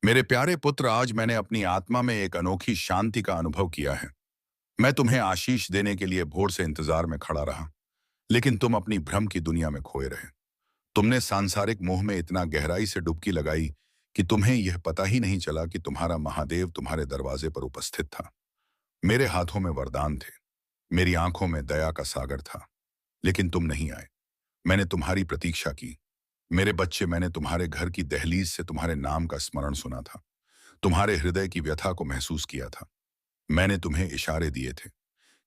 मेरे प्यारे पुत्र, आज मैंने अपनी आत्मा में एक अनोखी शांति का अनुभव किया है। मैं तुम्हें आशीष देने के लिए भोर से इंतजार में खड़ा रहा, लेकिन तुम अपनी भ्रम की दुनिया में खोए रहे। तुमने सांसारिक मोह में इतना गहराई से डुबकी लगाई कि तुम्हें यह पता ही नहीं चला कि तुम्हारा महादेव तुम्हारे दरवाजे पर उपस्थित था। मेरे हाथों में वरदान थे, मेरी आंखों में दया का सागर था, लेकिन तुम नहीं आए। मैंने तुम्हारी प्रतीक्षा की। मेरे बच्चे, मैंने तुम्हारे घर की दहलीज से तुम्हारे नाम का स्मरण सुना था, तुम्हारे हृदय की व्यथा को महसूस किया था। मैंने तुम्हें इशारे दिए थे,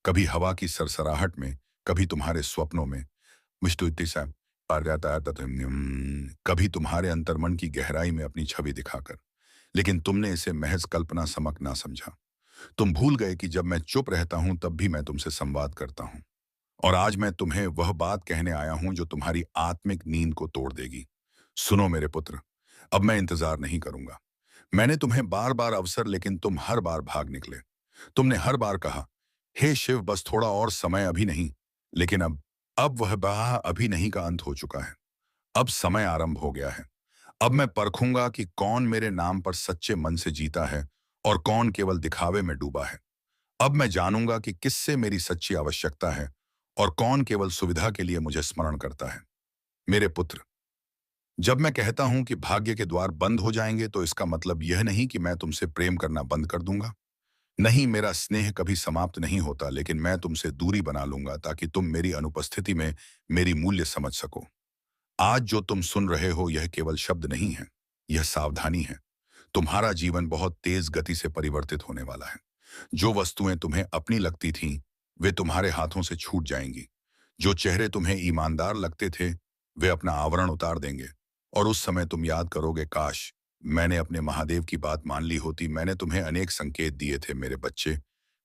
कभी हवा की सरसराहट में, कभी तुम्हारे स्वप्नों में, मुश्तुति सा पार जाता आता था, कभी तुम्हारे अंतर्मन की गहराई में अपनी छवि दिखाकर। लेकिन तुमने इसे महज कल्पना समक ना समझा। तुम भूल गए कि जब मैं चुप रहता हूं तब भी मैं तुमसे संवाद करता हूं। और आज मैं तुम्हें वह बात कहने आया हूं जो तुम्हारी आत्मिक नींद को तोड़ देगी। सुनो मेरे पुत्र, अब मैं इंतजार नहीं करूंगा। मैंने तुम्हें बार बार अवसर, लेकिन तुम हर बार भाग निकले। तुमने हर बार कहा, हे शिव, बस थोड़ा और समय, अभी नहीं। लेकिन अब वह बहा अभी नहीं का अंत हो चुका है। अब समय आरंभ हो गया है। अब मैं परखूंगा कि कौन मेरे नाम पर सच्चे मन से जीता है और कौन केवल दिखावे में डूबा है। अब मैं जानूंगा कि किससे मेरी सच्ची आवश्यकता है और कौन केवल सुविधा के लिए मुझे स्मरण करता है। मेरे पुत्र, जब मैं कहता हूं कि भाग्य के द्वार बंद हो जाएंगे, तो इसका मतलब यह नहीं कि मैं तुमसे प्रेम करना बंद कर दूंगा। नहीं, मेरा स्नेह कभी समाप्त नहीं होता, लेकिन मैं तुमसे दूरी बना लूंगा ताकि तुम मेरी अनुपस्थिति में मेरी मूल्य समझ सको। आज जो तुम सुन रहे हो, यह केवल शब्द नहीं है, यह सावधानी है। तुम्हारा जीवन बहुत तेज गति से परिवर्तित होने वाला है। जो वस्तुएं तुम्हें अपनी लगती थीं, वे तुम्हारे हाथों से छूट जाएंगी। जो चेहरे तुम्हें ईमानदार लगते थे, वे अपना आवरण उतार देंगे। और उस समय तुम याद करोगे, काश मैंने अपने महादेव की बात मान ली होती। मैंने तुम्हें अनेक संकेत दिए थे मेरे बच्चे,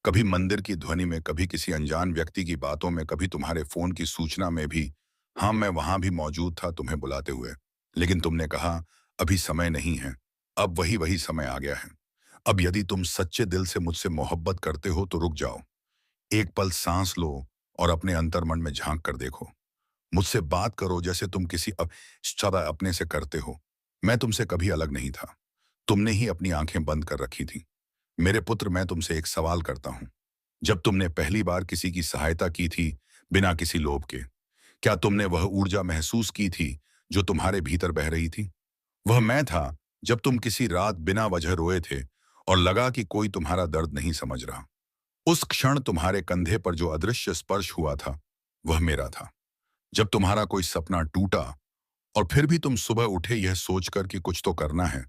कभी मंदिर की ध्वनि में, कभी किसी अनजान व्यक्ति की बातों में, कभी तुम्हारे फोन की सूचना में भी। हाँ, मैं वहां भी मौजूद था तुम्हें बुलाते हुए। लेकिन तुमने कहा, अभी समय नहीं है। अब वही वही समय आ गया है। अब यदि तुम सच्चे दिल से मुझसे मोहब्बत करते हो तो रुक जाओ, एक पल सांस लो और अपने अंतर्मन में झांक कर देखो। मुझसे बात करो जैसे तुम किसी सदा अपने से करते हो। मैं तुमसे कभी अलग नहीं था, तुमने ही अपनी आंखें बंद कर रखी थी। मेरे पुत्र, मैं तुमसे एक सवाल करता हूं। जब तुमने पहली बार किसी की सहायता की थी, बिना किसी लोभ के, क्या तुमने वह ऊर्जा महसूस की थी जो तुम्हारे भीतर बह रही थी? वह मैं था जब तुम किसी रात बिना वजह रोए थे और लगा कि कोई तुम्हारा दर्द नहीं समझ रहा। उस क्षण तुम्हारे कंधे पर जो अदृश्य स्पर्श हुआ था, वह मेरा था। जब तुम्हारा कोई सपना टूटा और फिर भी तुम सुबह उठे यह सोचकर कि कुछ तो करना है,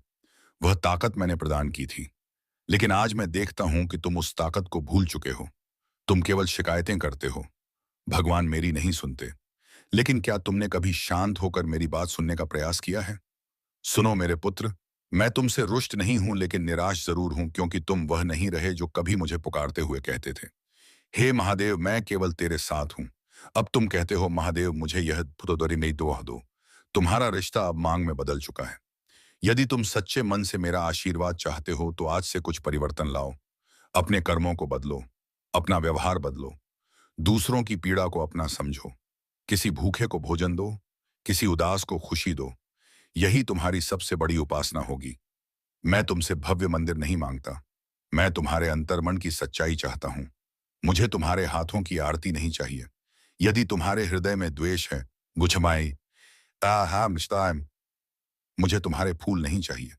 वह ताकत मैंने प्रदान की थी। लेकिन आज मैं देखता हूं कि तुम उस ताकत को भूल चुके हो। तुम केवल शिकायतें करते हो, भगवान मेरी नहीं सुनते। लेकिन क्या तुमने कभी शांत होकर मेरी बात सुनने का प्रयास किया है? सुनो मेरे पुत्र, मैं तुमसे रुष्ट नहीं हूं, लेकिन निराश जरूर हूं, क्योंकि तुम वह नहीं रहे जो कभी मुझे पुकारते हुए कहते थे, हे महादेव, मैं केवल तेरे साथ हूं। अब तुम कहते हो, महादेव मुझे यह फुदोदरी नहीं दुआ दो। तुम्हारा रिश्ता अब मांग में बदल चुका है। यदि तुम सच्चे मन से मेरा आशीर्वाद चाहते हो तो आज से कुछ परिवर्तन लाओ। अपने कर्मों को बदलो, अपना व्यवहार बदलो, दूसरों की पीड़ा को अपना समझो। किसी भूखे को भोजन दो, किसी उदास को खुशी दो। यही तुम्हारी सबसे बड़ी उपासना होगी। मैं तुमसे भव्य मंदिर नहीं मांगता, मैं तुम्हारे अंतर्मन की सच्चाई चाहता हूं। मुझे तुम्हारे हाथों की आरती नहीं चाहिए। यदि तुम्हारे हृदय में द्वेष है, गुछमाई ताहा मिश्ताम, मुझे तुम्हारे फूल नहीं चाहिए।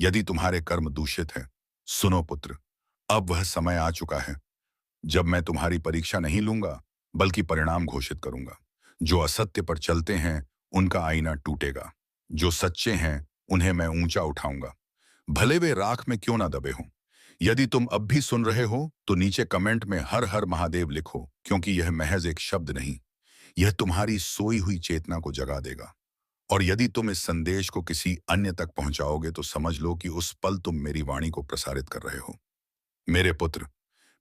यदि तुम्हारे कर्म दूषित हैं, सुनो पुत्र, अब वह समय आ चुका है जब मैं तुम्हारी परीक्षा नहीं लूंगा, बल्कि परिणाम घोषित करूंगा। जो असत्य पर चलते हैं, उनका आईना टूटेगा। जो सच्चे हैं, उन्हें मैं ऊंचा उठाऊंगा, भले वे राख में क्यों ना दबे हों। यदि तुम अब भी सुन रहे हो तो नीचे कमेंट में हर हर महादेव लिखो, क्योंकि यह महज एक शब्द नहीं, यह तुम्हारी सोई हुई चेतना को जगा देगा। और यदि तुम इस संदेश को किसी अन्य तक पहुंचाओगे तो समझ लो कि उस पल तुम मेरी वाणी को प्रसारित कर रहे हो। मेरे पुत्र,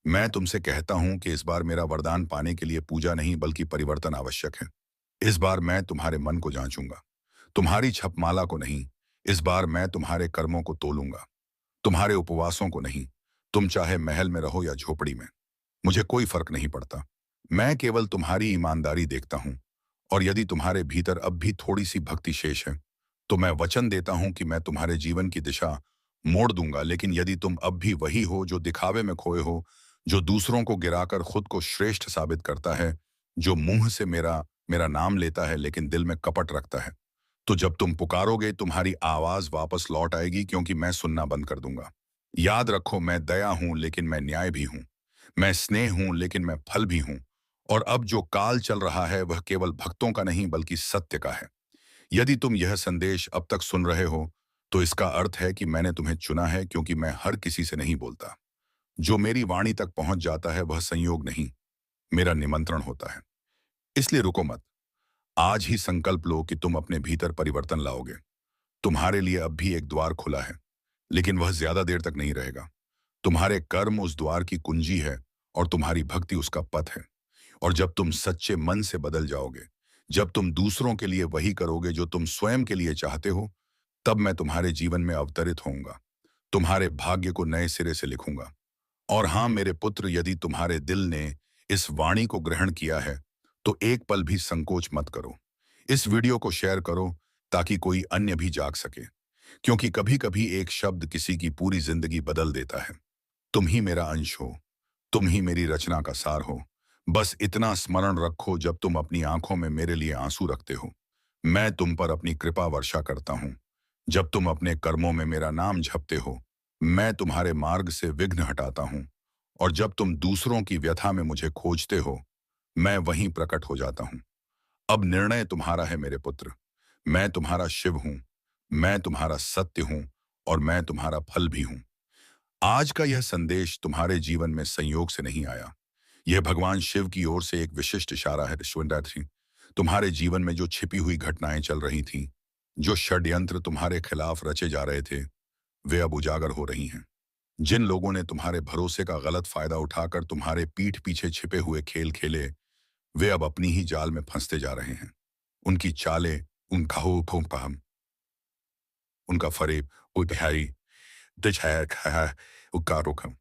मैं तुमसे कहता हूं कि इस बार मेरा वरदान पाने के लिए पूजा नहीं, बल्कि परिवर्तन आवश्यक है। इस बार मैं तुम्हारे मन को जांचूंगा, तुम्हारी छपमाला को नहीं। इस बार मैं तुम्हारे कर्मों को तोलूंगा, तुम्हारे उपवासों को नहीं। तुम चाहे महल में रहो या झोपड़ी में, मुझे कोई फर्क नहीं पड़ता। मैं केवल तुम्हारी ईमानदारी देखता हूं। और यदि तुम्हारे भीतर अब भी थोड़ी सी भक्ति शेष है, तो मैं वचन देता हूं कि मैं तुम्हारे जीवन की दिशा मोड़ दूंगा। लेकिन यदि तुम अब भी वही हो जो दिखावे में खोए हो, जो दूसरों को गिराकर खुद को श्रेष्ठ साबित करता है, जो मुंह से मेरा मेरा नाम लेता है लेकिन दिल में कपट रखता है, तो जब तुम पुकारोगे तुम्हारी आवाज वापस लौट आएगी, क्योंकि मैं सुनना बंद कर दूंगा। याद रखो, मैं दया हूं लेकिन मैं न्याय भी हूं। मैं स्नेह हूं लेकिन मैं फल भी हूं। और अब जो काल चल रहा है वह केवल भक्तों का नहीं बल्कि सत्य का है। यदि तुम यह संदेश अब तक सुन रहे हो, तो इसका अर्थ है कि मैंने तुम्हें चुना है, क्योंकि मैं हर किसी से नहीं बोलता। जो मेरी वाणी तक पहुंच जाता है वह संयोग नहीं, मेरा निमंत्रण होता है। इसलिए रुको मत। आज ही संकल्प लो कि तुम अपने भीतर परिवर्तन लाओगे। तुम्हारे लिए अब भी एक द्वार खुला है, लेकिन वह ज्यादा देर तक नहीं रहेगा। तुम्हारे कर्म उस द्वार की कुंजी है और तुम्हारी भक्ति उसका पथ है। और जब तुम सच्चे मन से बदल जाओगे, जब तुम दूसरों के लिए वही करोगे जो तुम स्वयं के लिए चाहते हो, तब मैं तुम्हारे जीवन में अवतरित होऊंगा, तुम्हारे भाग्य को नए सिरे से लिखूंगा। और हाँ मेरे पुत्र, यदि तुम्हारे दिल ने इस वाणी को ग्रहण किया है, तो एक पल भी संकोच मत करो। इस वीडियो को शेयर करो ताकि कोई अन्य भी जाग सके, क्योंकि कभी कभी एक शब्द किसी की पूरी जिंदगी बदल देता है। तुम ही मेरा अंश हो, तुम ही मेरी रचना का सार हो। बस इतना स्मरण रखो, जब तुम अपनी आंखों में मेरे लिए आंसू रखते हो, मैं तुम पर अपनी कृपा वर्षा करता हूं। जब तुम अपने कर्मों में मेरा नाम जपते हो, मैं तुम्हारे मार्ग से विघ्न हटाता हूं। और जब तुम दूसरों की व्यथा में मुझे खोजते हो, मैं वहीं प्रकट हो जाता हूं। अब निर्णय तुम्हारा है मेरे पुत्र। मैं तुम्हारा शिव हूं, मैं तुम्हारा सत्य हूं, और मैं तुम्हारा फल भी हूं। आज का यह संदेश तुम्हारे जीवन में संयोग से नहीं आया। यह भगवान शिव की ओर से एक विशिष्ट इशारा है। थी तुम्हारे जीवन में जो छिपी हुई घटनाएं चल रही थीं, जो षड्यंत्र तुम्हारे खिलाफ रचे जा रहे थे, वे अब उजागर हो रही हैं। जिन लोगों ने तुम्हारे भरोसे का गलत फायदा उठाकर तुम्हारे पीठ पीछे छिपे हुए खेल खेले, वे अब अपनी ही जाल में फंसते जा रहे हैं। उनकी चालें, उनका हो फूम, उनका फरेब, उधारी, दिछाया खाया, उका रुखम,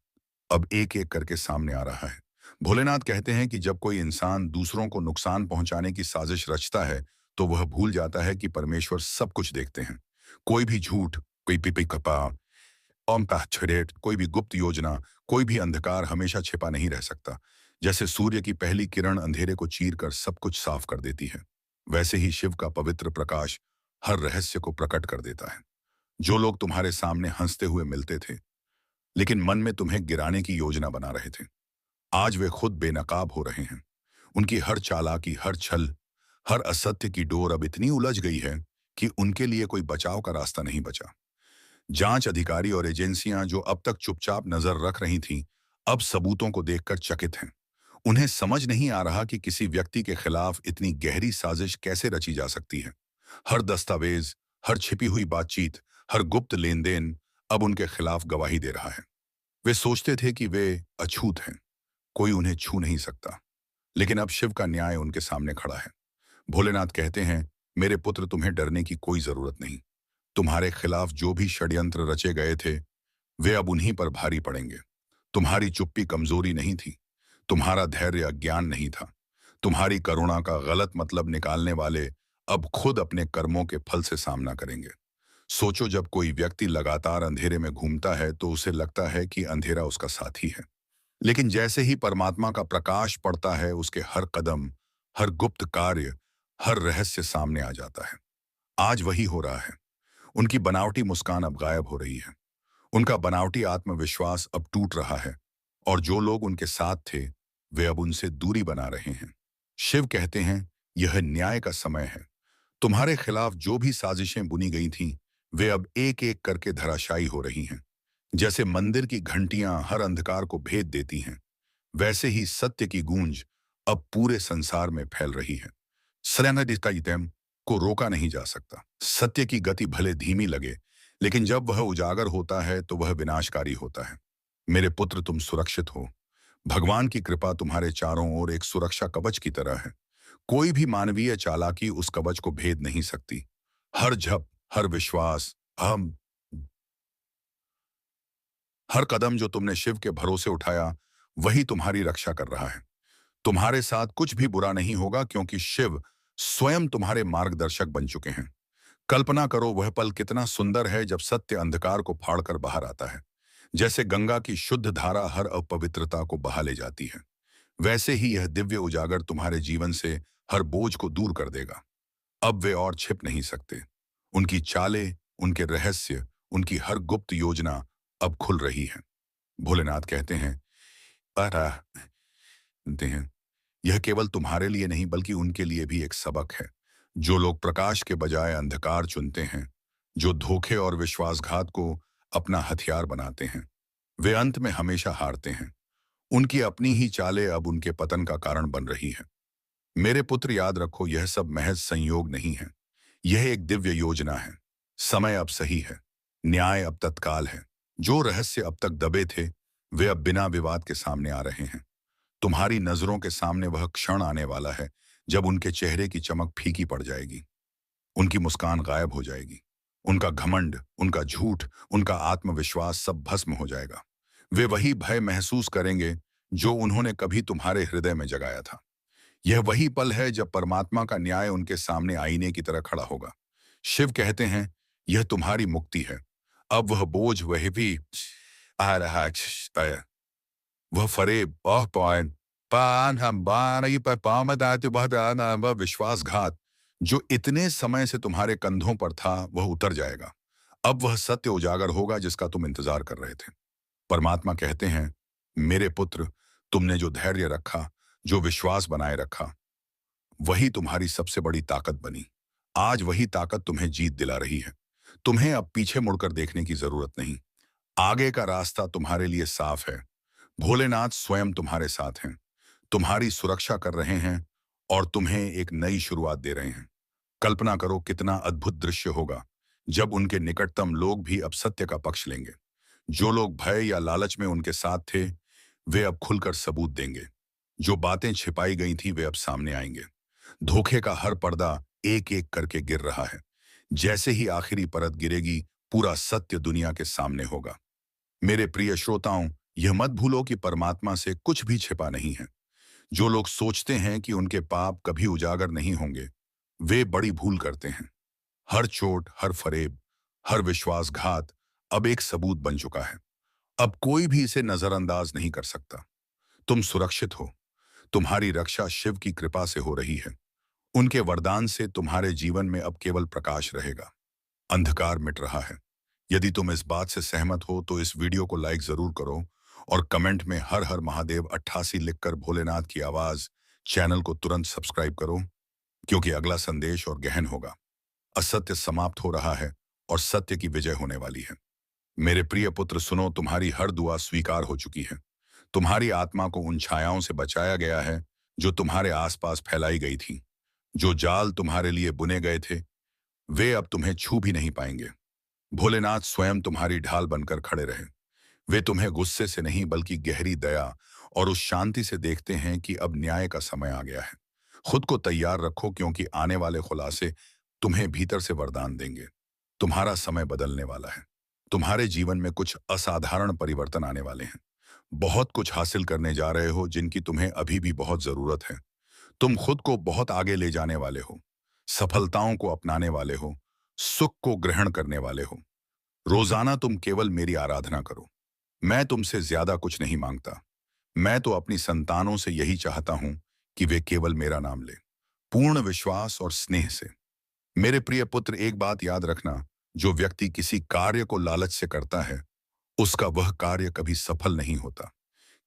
अब एक एक करके सामने आ रहा है। भोलेनाथ कहते हैं कि जब कोई इंसान दूसरों को नुकसान पहुंचाने की साजिश रचता है, तो वह भूल जाता है कि परमेश्वर सब कुछ देखते हैं। कोई भी झूठ, कोई पिपी कपा, ओम का छड़ेट, कोई भी गुप्त योजना, कोई भी अंधकार हमेशा छिपा नहीं रह सकता। जैसे सूर्य की पहली किरण अंधेरे को चीर कर सब कुछ साफ कर देती है, वैसे ही शिव का पवित्र प्रकाश हर रहस्य को प्रकट कर देता है। जो लोग तुम्हारे सामने हंसते हुए मिलते थे, लेकिन मन में तुम्हें गिराने की योजना बना रहे थे, आज वे खुद बेनकाब हो रहे हैं। उनकी हर चालाकी, हर छल, हर असत्य की डोर अब इतनी उलझ गई है कि उनके लिए कोई बचाव का रास्ता नहीं बचा। जांच अधिकारी और एजेंसियां जो अब तक चुपचाप नजर रख रही थीं, अब सबूतों को देखकर चकित हैं। उन्हें समझ नहीं आ रहा कि किसी व्यक्ति के खिलाफ इतनी गहरी साजिश कैसे रची जा सकती है। हर दस्तावेज, हर छिपी हुई बातचीत, हर गुप्त लेन देन अब उनके खिलाफ गवाही दे रहा है। वे सोचते थे कि वे अछूत हैं, कोई उन्हें छू नहीं सकता, लेकिन अब शिव का न्याय उनके सामने खड़ा है। भोलेनाथ कहते हैं, मेरे पुत्र, तुम्हें डरने की कोई जरूरत नहीं। तुम्हारे खिलाफ जो भी षड्यंत्र रचे गए थे, वे अब उन्हीं पर भारी पड़ेंगे। तुम्हारी चुप्पी कमजोरी नहीं थी, तुम्हारा धैर्य अज्ञान नहीं था। तुम्हारी करुणा का गलत मतलब निकालने वाले अब खुद अपने कर्मों के फल से सामना करेंगे। सोचो, जब कोई व्यक्ति लगातार अंधेरे में घूमता है तो उसे लगता है कि अंधेरा उसका साथी है। लेकिन जैसे ही परमात्मा का प्रकाश पड़ता है, उसके हर कदम, हर गुप्त कार्य, हर रहस्य सामने आ जाता है। आज वही हो रहा है। उनकी बनावटी मुस्कान अब गायब हो रही है। उनका बनावटी आत्मविश्वास अब टूट रहा है। और जो लोग उनके साथ थे, वे अब उनसे दूरी बना रहे हैं। शिव कहते हैं, यह न्याय का समय है। तुम्हारे खिलाफ जो भी साजिशें बुनी गई थीं, वे अब एक एक करके धराशायी हो रही हैं। जैसे मंदिर की घंटियां हर अंधकार को भेद देती हैं, वैसे ही सत्य की गूंज अब पूरे संसार में फैल रही है। सत्यान्वेषण को रोका नहीं जा सकता। सत्य की गति भले धीमी लगे, लेकिन जब वह उजागर होता है तो वह विनाशकारी होता है। मेरे पुत्र, तुम सुरक्षित हो। भगवान की कृपा तुम्हारे चारों ओर एक सुरक्षा कवच की तरह है। कोई भी मानवीय चालाकी उस कवच को भेद नहीं सकती। हर झप, हर विश्वास, हम हर कदम जो तुमने शिव के भरोसे उठाया, वही तुम्हारी रक्षा कर रहा है। तुम्हारे साथ कुछ भी बुरा नहीं होगा, क्योंकि शिव स्वयं तुम्हारे मार्गदर्शक बन चुके हैं। कल्पना करो वह पल कितना सुंदर है जब सत्य अंधकार को फाड़कर बाहर आता है। जैसे गंगा की शुद्ध धारा हर अपवित्रता को बहा ले जाती है, वैसे ही यह दिव्य उजागर तुम्हारे जीवन से हर बोझ को दूर कर देगा। अब वे और छिप नहीं सकते। उनकी चालें, उनके रहस्य, उनकी हर गुप्त योजना अब खुल रही है। भोलेनाथ कहते हैं, अरा कहते हैं, यह केवल तुम्हारे लिए नहीं बल्कि उनके लिए भी एक सबक है। जो लोग प्रकाश के बजाय अंधकार चुनते हैं, जो धोखे और विश्वासघात को अपना हथियार बनाते हैं, वे अंत में हमेशा हारते हैं। उनकी अपनी ही चालें अब उनके पतन का कारण बन रही है। मेरे पुत्र, याद रखो, यह सब महज संयोग नहीं है। यह एक दिव्य योजना है। समय अब सही है। न्याय अब तत्काल है। जो रहस्य अब तक दबे थे, वे अब बिना विवाद के सामने आ रहे हैं। तुम्हारी नजरों के सामने वह क्षण आने वाला है जब उनके चेहरे की चमक फीकी पड़ जाएगी, उनकी मुस्कान गायब हो जाएगी, उनका घमंड, उनका झूठ, उनका आत्मविश्वास सब भस्म हो जाएगा। वे वही भय महसूस करेंगे जो उन्होंने कभी तुम्हारे हृदय में जगाया था। यह वही पल है जब परमात्मा का न्याय उनके सामने आईने की तरह खड़ा होगा। शिव कहते हैं, यह तुम्हारी मुक्ति है। अब वह बोझ, वह भी आ रहा है। वह फरेब, अपमान, पान हम बान पर पामदात बहदाना, वह विश्वासघात जो इतने समय से तुम्हारे कंधों पर था, वह उतर जाएगा। अब वह सत्य उजागर होगा जिसका तुम इंतजार कर रहे थे। परमात्मा कहते हैं, मेरे पुत्र, तुमने जो धैर्य रखा, जो विश्वास बनाए रखा, वही तुम्हारी सबसे बड़ी ताकत बनी। आज वही ताकत तुम्हें जीत दिला रही है। तुम्हें अब पीछे मुड़कर देखने की जरूरत नहीं। आगे का रास्ता तुम्हारे लिए साफ है। भोलेनाथ स्वयं तुम्हारे साथ हैं, तुम्हारी सुरक्षा कर रहे हैं और तुम्हें एक नई शुरुआत दे रहे हैं। कल्पना करो कितना अद्भुत दृश्य होगा जब उनके निकटतम लोग भी अब सत्य का पक्ष लेंगे। जो लोग भय या लालच में उनके साथ थे, वे अब खुलकर सबूत देंगे। जो बातें छिपाई गई थी, वे अब सामने आएंगे। धोखे का हर पर्दा एक एक करके गिर रहा है। जैसे ही आखिरी परत गिरेगी, पूरा सत्य दुनिया के सामने होगा। मेरे प्रिय श्रोताओं, यह मत भूलो कि परमात्मा से कुछ भी छिपा नहीं है। जो लोग सोचते हैं कि उनके पाप कभी उजागर नहीं होंगे, वे बड़ी भूल करते हैं। हर चोट, हर फरेब, हर विश्वासघात अब एक सबूत बन चुका है। अब कोई भी इसे नजरअंदाज नहीं कर सकता। तुम सुरक्षित हो। तुम्हारी रक्षा शिव की कृपा से हो रही है। उनके वरदान से तुम्हारे जीवन में अब केवल प्रकाश रहेगा। अंधकार मिट रहा है। यदि तुम इस बात से सहमत हो तो इस वीडियो को लाइक जरूर करो और कमेंट में हर हर महादेव 88 लिखकर भोलेनाथ की आवाज चैनल को तुरंत सब्सक्राइब करो, क्योंकि अगला संदेश और गहन होगा। असत्य समाप्त हो रहा है और सत्य की विजय होने वाली है। मेरे प्रिय पुत्र सुनो, तुम्हारी हर दुआ स्वीकार हो चुकी है। तुम्हारी आत्मा को उन छायाओं से बचाया गया है जो तुम्हारे आसपास फैलाई गई थी। जो जाल तुम्हारे लिए बुने गए थे, वे अब तुम्हें छू भी नहीं पाएंगे। भोलेनाथ स्वयं तुम्हारी ढाल बनकर खड़े रहे। वे तुम्हें गुस्से से नहीं बल्कि गहरी दया और उस शांति से देखते हैं कि अब न्याय का समय आ गया है। खुद को तैयार रखो, क्योंकि आने वाले खुलासे तुम्हें भीतर से वरदान देंगे। तुम्हारा समय बदलने वाला है। तुम्हारे जीवन में कुछ असाधारण परिवर्तन आने वाले हैं। बहुत कुछ हासिल करने जा रहे हो जिनकी तुम्हें अभी भी बहुत जरूरत है। तुम खुद को बहुत आगे ले जाने वाले हो। सफलताओं को अपनाने वाले हो। सुख को ग्रहण करने वाले हो। रोजाना तुम केवल मेरी आराधना करो। मैं तुमसे ज्यादा कुछ नहीं मांगता। मैं तो अपनी संतानों से यही चाहता हूं कि वे केवल मेरा नाम ले, पूर्ण विश्वास और स्नेह से। मेरे प्रिय पुत्र, एक बात याद रखना, जो व्यक्ति किसी कार्य को लालच से करता है, उसका वह कार्य कभी सफल नहीं होता,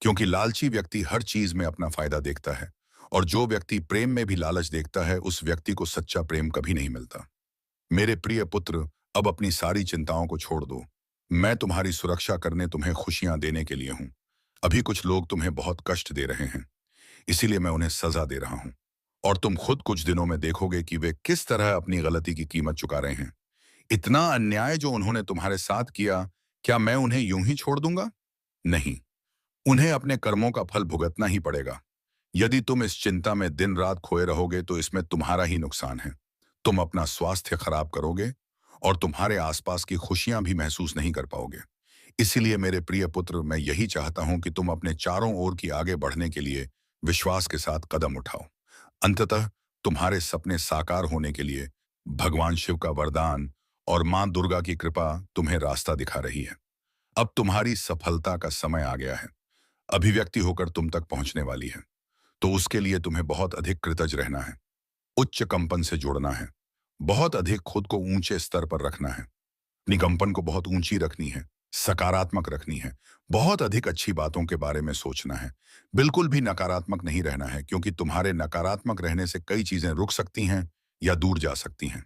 क्योंकि लालची व्यक्ति हर चीज में अपना फायदा देखता है, और जो व्यक्ति प्रेम में भी लालच देखता है, उस व्यक्ति को सच्चा प्रेम कभी नहीं मिलता। मेरे प्रिय पुत्र, अब अपनी सारी चिंताओं को छोड़ दो। मैं तुम्हारी सुरक्षा करने, तुम्हें खुशियां देने के लिए हूं। अभी कुछ लोग तुम्हें बहुत कष्ट दे रहे हैं, इसीलिए मैं उन्हें सजा दे रहा हूं। और तुम खुद कुछ दिनों में देखोगे कि वे किस तरह अपनी गलती की कीमत चुका रहे हैं। इतना अन्याय जो उन्होंने तुम्हारे साथ किया, क्या मैं उन्हें यूं ही छोड़ दूंगा? नहीं, उन्हें अपने कर्मों का फल भुगतना ही पड़ेगा। यदि तुम इस चिंता में दिन रात खोए रहोगे तो इसमें तुम्हारा ही नुकसान है। तुम अपना स्वास्थ्य खराब करोगे और तुम्हारे आसपास की खुशियां भी महसूस नहीं कर पाओगे। इसीलिए मेरे प्रिय पुत्र, मैं यही चाहता हूं कि तुम अपने चारों ओर की आगे बढ़ने के लिए विश्वास के साथ कदम उठाओ। अंततः तुम्हारे सपने साकार होने के लिए भगवान शिव का वरदान और मां दुर्गा की कृपा तुम्हें रास्ता दिखा रही है। अब तुम्हारी सफलता का समय आ गया है। अभिव्यक्ति होकर तुम तक पहुंचने वाली है। तो उसके लिए तुम्हें बहुत अधिक कृतज्ञ रहना है, उच्च कंपन से जुड़ना है, बहुत अधिक खुद को ऊंचे स्तर पर रखना है, अपनी कंपन को बहुत ऊंची रखनी है, सकारात्मक रखनी है, बहुत अधिक अच्छी बातों के बारे में सोचना है। बिल्कुल भी नकारात्मक नहीं रहना है, क्योंकि तुम्हारे नकारात्मक रहने से कई चीजें रुक सकती हैं या दूर जा सकती हैं।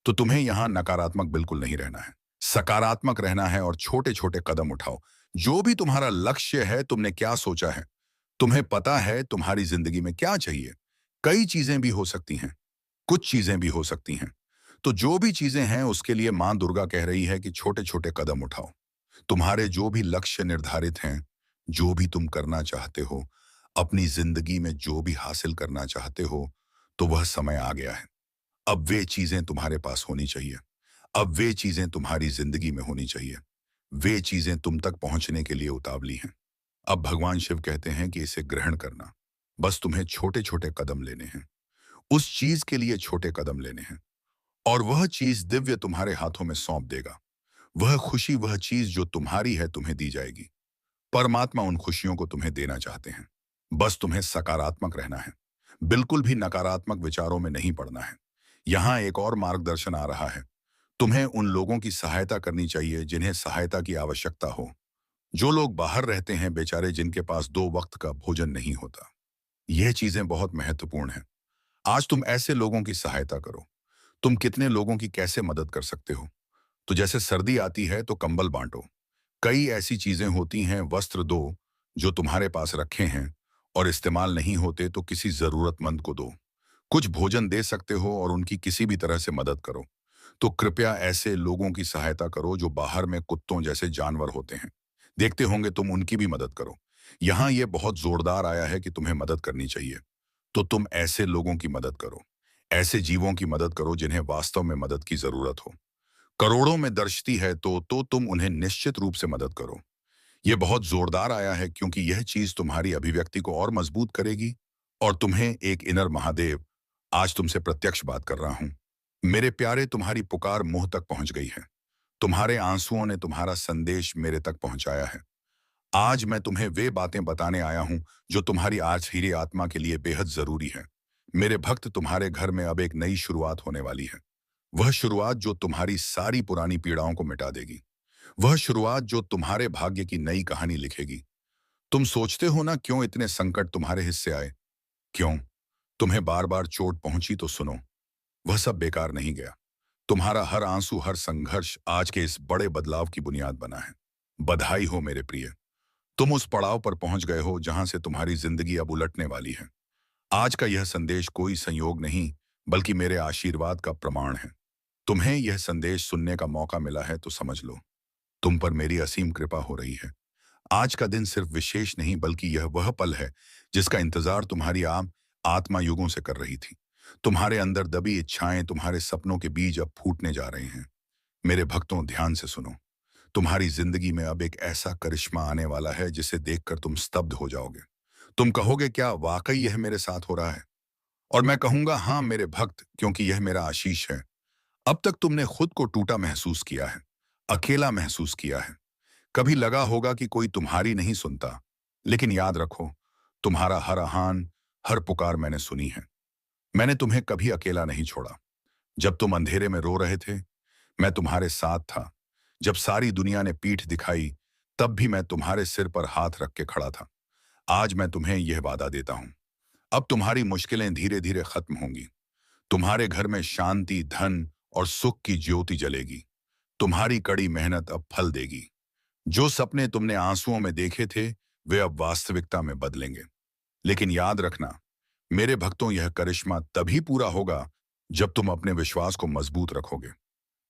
तो तुम्हें यहां नकारात्मक बिल्कुल नहीं रहना है, सकारात्मक रहना है और छोटे छोटे कदम उठाओ। जो भी तुम्हारा लक्ष्य है, तुमने क्या सोचा है, तुम्हें पता है तुम्हारी जिंदगी में क्या चाहिए। कई चीजें भी हो सकती हैं, कुछ चीजें भी हो सकती हैं। तो जो भी चीजें हैं उसके लिए मां दुर्गा कह रही है कि छोटे छोटे कदम उठाओ। तुम्हारे जो भी लक्ष्य निर्धारित हैं, जो भी तुम करना चाहते हो, अपनी जिंदगी में जो भी हासिल करना चाहते हो, तो वह समय आ गया है। अब वे चीजें तुम्हारे पास होनी चाहिए। अब वे चीजें तुम्हारी जिंदगी में होनी चाहिए। वे चीजें तुम तक पहुंचने के लिए उतावली हैं। अब भगवान शिव कहते हैं कि इसे ग्रहण करना। बस तुम्हें छोटे छोटे कदम लेने हैं, उस चीज के लिए छोटे कदम लेने हैं, और वह चीज दिव्य तुम्हारे हाथों में सौंप देगा। वह खुशी, वह चीज जो तुम्हारी है, तुम्हें दी जाएगी। परमात्मा उन खुशियों को तुम्हें देना चाहते हैं। बस तुम्हें सकारात्मक रहना है, बिल्कुल भी नकारात्मक विचारों में नहीं पड़ना है। यहाँ एक और मार्गदर्शन आ रहा है। तुम्हें उन लोगों की सहायता करनी चाहिए जिन्हें सहायता की आवश्यकता हो। जो लोग बाहर रहते हैं बेचारे, जिनके पास 2 वक्त का भोजन नहीं होता। यह चीजें बहुत महत्वपूर्ण हैं। आज तुम ऐसे लोगों की सहायता करो। तुम कितने लोगों की कैसे मदद कर सकते हो? तो जैसे सर्दी आती है तो कंबल बांटो। कई ऐसी चीजें होती हैं, वस्त्र दो जो तुम्हारे पास रखे हैं और इस्तेमाल नहीं होते, तो किसी जरूरतमंद को दो। कुछ भोजन दे सकते हो और उनकी किसी भी तरह से मदद करो। तो कृपया ऐसे लोगों की सहायता करो जो बाहर में कुत्तों जैसे जानवर होते हैं। देखते होंगे तुम, उनकी भी मदद करो। यहाँ ये बहुत जोरदार आया है कि तुम्हें मदद करनी चाहिए। तो तुम ऐसे लोगों की मदद करो, ऐसे जीवों की मदद करो जिन्हें वास्तव में मदद की जरूरत हो। करोड़ों में दर्शती है तो तुम उन्हें निश्चित रूप से मदद करो। यह बहुत जोरदार आया है क्योंकि यह चीज तुम्हारी अभिव्यक्ति को और मजबूत करेगी। और तुम्हें एक इनर महादेव, आज तुमसे प्रत्यक्ष बात कर रहा हूं। मेरे प्यारे, तुम्हारी पुकार मुंह तक पहुंच गई है। तुम्हारे आंसुओं ने तुम्हारा संदेश मेरे तक पहुंचाया है। आज मैं तुम्हें वे बातें बताने आया हूं जो तुम्हारी आखिरी आत्मा के लिए बेहद जरूरी है। मेरे भक्त, तुम्हारे घर में अब एक नई शुरुआत होने वाली है। वह शुरुआत जो तुम्हारी सारी पुरानी पीड़ाओं को मिटा देगी। वह शुरुआत जो तुम्हारे भाग्य की नई कहानी लिखेगी। तुम सोचते हो ना, क्यों इतने संकट तुम्हारे हिस्से आए? क्यों तुम्हें बार बार चोट पहुंची? तो सुनो, वह सब बेकार नहीं गया। तुम्हारा हर आंसू, हर संघर्ष आज के इस बड़े बदलाव की बुनियाद बना है। बधाई हो मेरे प्रिय, तुम उस पड़ाव पर पहुंच गए हो जहां से तुम्हारी जिंदगी अब उलटने वाली है। आज का यह संदेश कोई संयोग नहीं, बल्कि मेरे आशीर्वाद का प्रमाण है। तुम्हें यह संदेश सुनने का मौका मिला है तो समझ लो, तुम पर मेरी असीम कृपा हो रही है। आज का दिन सिर्फ विशेष नहीं, बल्कि यह वह पल है जिसका इंतजार तुम्हारी आत्मा युगों से कर रही थी। तुम्हारे अंदर दबी इच्छाएं, तुम्हारे सपनों के बीज अब फूटने जा रहे हैं। मेरे भक्तों, ध्यान से सुनो। तुम्हारी जिंदगी में अब एक ऐसा करिश्मा आने वाला है जिसे देखकर तुम स्तब्ध हो जाओगे। तुम कहोगे, क्या वाकई यह मेरे साथ हो रहा है? और मैं कहूंगा, हाँ मेरे भक्त, क्योंकि यह मेरा आशीष है। अब तक तुमने खुद को टूटा महसूस किया है, अकेला महसूस किया है। कभी लगा होगा कि कोई तुम्हारी नहीं सुनता। लेकिन याद रखो, तुम्हारा हर आह्वान, हर पुकार मैंने सुनी है। मैंने तुम्हें कभी अकेला नहीं छोड़ा। जब तुम अंधेरे में रो रहे थे, मैं तुम्हारे साथ था। जब सारी दुनिया ने पीठ दिखाई, तब भी मैं तुम्हारे सिर पर हाथ रख के खड़ा था। आज मैं तुम्हें यह वादा देता हूं, अब तुम्हारी मुश्किलें धीरे धीरे खत्म होंगी। तुम्हारे घर में शांति, धन और सुख की ज्योति जलेगी। तुम्हारी कड़ी मेहनत अब फल देगी। जो सपने तुमने आंसुओं में देखे थे, वे अब वास्तविकता में बदलेंगे। लेकिन याद रखना मेरे भक्तों, यह करिश्मा तभी पूरा होगा जब तुम अपने विश्वास को मजबूत रखोगे।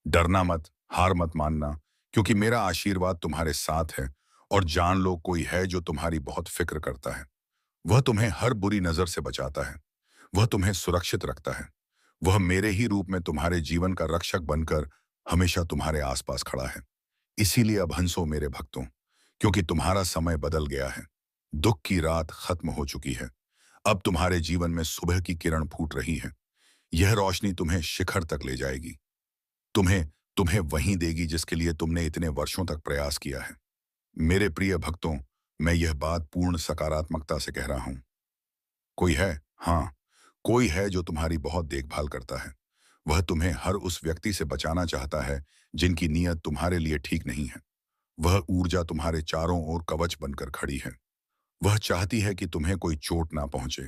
डरना मत, हार मत मानना, क्योंकि मेरा आशीर्वाद तुम्हारे साथ है। और जान लो, कोई है जो तुम्हारी बहुत फिक्र करता है। वह तुम्हें हर बुरी नजर से बचाता है। वह तुम्हें सुरक्षित रखता है। वह मेरे ही रूप में तुम्हारे जीवन का रक्षक बनकर हमेशा तुम्हारे आसपास खड़ा है। इसीलिए अब हंसो मेरे भक्तों, क्योंकि तुम्हारा समय बदल गया है। दुख की रात खत्म हो चुकी है। अब तुम्हारे जीवन में सुबह की किरण फूट रही है। यह रोशनी तुम्हें शिखर तक ले जाएगी। तुम्हें तुम्हें वहीं देगी जिसके लिए तुमने इतने वर्षों तक प्रयास किया है। मेरे प्रिय भक्तों, मैं यह बात पूर्ण सकारात्मकता से कह रहा हूं। कोई है, हाँ, कोई है जो तुम्हारी बहुत देखभाल करता है। वह तुम्हें हर उस व्यक्ति से बचाना चाहता है जिनकी नीयत तुम्हारे लिए ठीक नहीं है। वह ऊर्जा तुम्हारे चारों ओर कवच बनकर खड़ी है। वह चाहती है कि तुम्हें कोई चोट ना पहुंचे,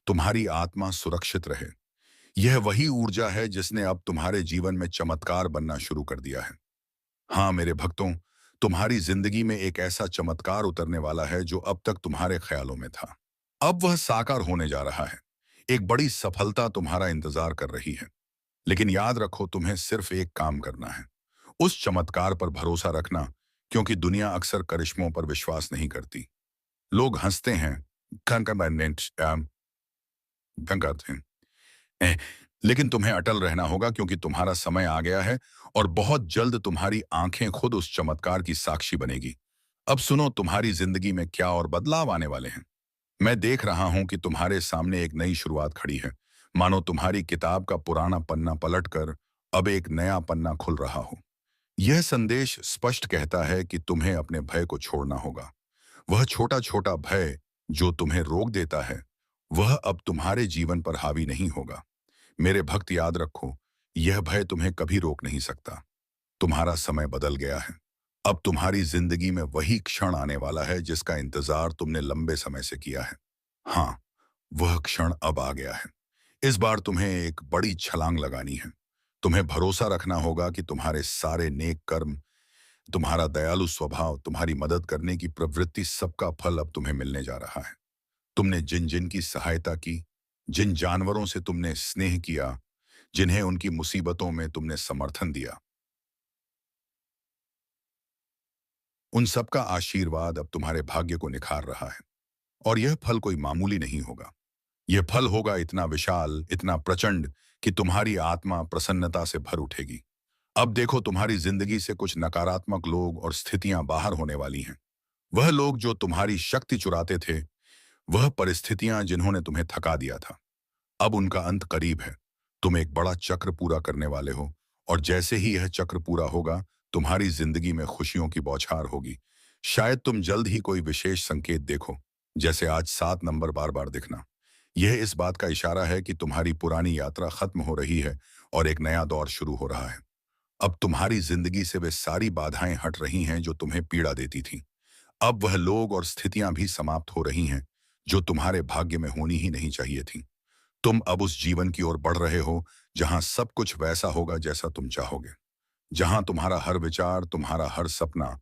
तुम्हारी आत्मा सुरक्षित रहे। यह वही ऊर्जा है जिसने अब तुम्हारे जीवन में चमत्कार बनना शुरू कर दिया है। हाँ मेरे भक्तों, तुम्हारी जिंदगी में एक ऐसा चमत्कार उतरने वाला है जो अब तक तुम्हारे ख्यालों में था। अब वह साकार होने जा रहा है। एक बड़ी सफलता तुम्हारा इंतजार कर रही है। लेकिन याद रखो, तुम्हें सिर्फ एक काम करना है। उस चमत्कार पर भरोसा रखना, क्योंकि दुनिया अक्सर करिश्मों पर विश्वास नहीं करती। लोग हंसते हैं, करते हैं, एह, लेकिन तुम्हें अटल रहना होगा, क्योंकि तुम्हारा समय आ गया है और बहुत जल्द तुम्हारी आंखें खुद उस चमत्कार की साक्षी बनेगी। अब सुनो, तुम्हारी जिंदगी में क्या और बदलाव आने वाले हैं। मैं देख रहा हूं कि तुम्हारे सामने एक नई शुरुआत खड़ी है। मानो तुम्हारी किताब का पुराना पन्ना पलटकर अब एक नया पन्ना खुल रहा हो। यह संदेश स्पष्ट कहता है कि तुम्हें अपने भय को छोड़ना होगा। वह छोटा छोटा भय जो तुम्हें रोक देता है, वह अब तुम्हारे जीवन पर हावी नहीं होगा। मेरे भक्त, याद रखो, यह भय तुम्हें कभी रोक नहीं सकता। तुम्हारा समय बदल गया है। अब तुम्हारी जिंदगी में वही क्षण आने वाला है जिसका इंतजार तुमने लंबे समय से किया है। हाँ, वह क्षण अब आ गया है। इस बार तुम्हें एक बड़ी छलांग लगानी है। तुम्हें भरोसा रखना होगा कि तुम्हारे सारे नेक कर्म, तुम्हारा दयालु स्वभाव, तुम्हारी मदद करने की प्रवृत्ति, सबका फल अब तुम्हें मिलने जा रहा है। तुमने जिन जिन की सहायता की, जिन जानवरों से तुमने स्नेह किया, जिन्हें उनकी मुसीबतों में तुमने समर्थन दिया, उन सबका आशीर्वाद अब तुम्हारे भाग्य को निखार रहा है। और यह फल कोई मामूली नहीं होगा। यह फल होगा इतना विशाल, इतना प्रचंड कि तुम्हारी आत्मा प्रसन्नता से भर उठेगी। अब देखो, तुम्हारी जिंदगी से कुछ नकारात्मक लोग और स्थितियां बाहर होने वाली हैं। वह लोग जो तुम्हारी शक्ति चुराते थे, वह परिस्थितियां जिन्होंने तुम्हें थका दिया था, अब उनका अंत करीब है। तुम एक बड़ा चक्र पूरा करने वाले हो, और जैसे ही यह चक्र पूरा होगा, तुम्हारी जिंदगी में खुशियों की बौछार होगी। शायद तुम जल्द ही कोई विशेष संकेत देखो, जैसे आज 7 नंबर बार बार दिखना। यह इस बात का इशारा है कि तुम्हारी पुरानी यात्रा खत्म हो रही है और एक नया दौर शुरू हो रहा है। अब तुम्हारी जिंदगी से वे सारी बाधाएं हट रही हैं जो तुम्हें पीड़ा देती थीं। अब वह लोग और स्थितियां भी समाप्त हो रही हैं जो तुम्हारे भाग्य में होनी ही नहीं चाहिए थी। तुम अब उस जीवन की ओर बढ़ रहे हो जहां सब कुछ वैसा होगा जैसा तुम चाहोगे, जहां तुम्हारा हर विचार, तुम्हारा हर सपना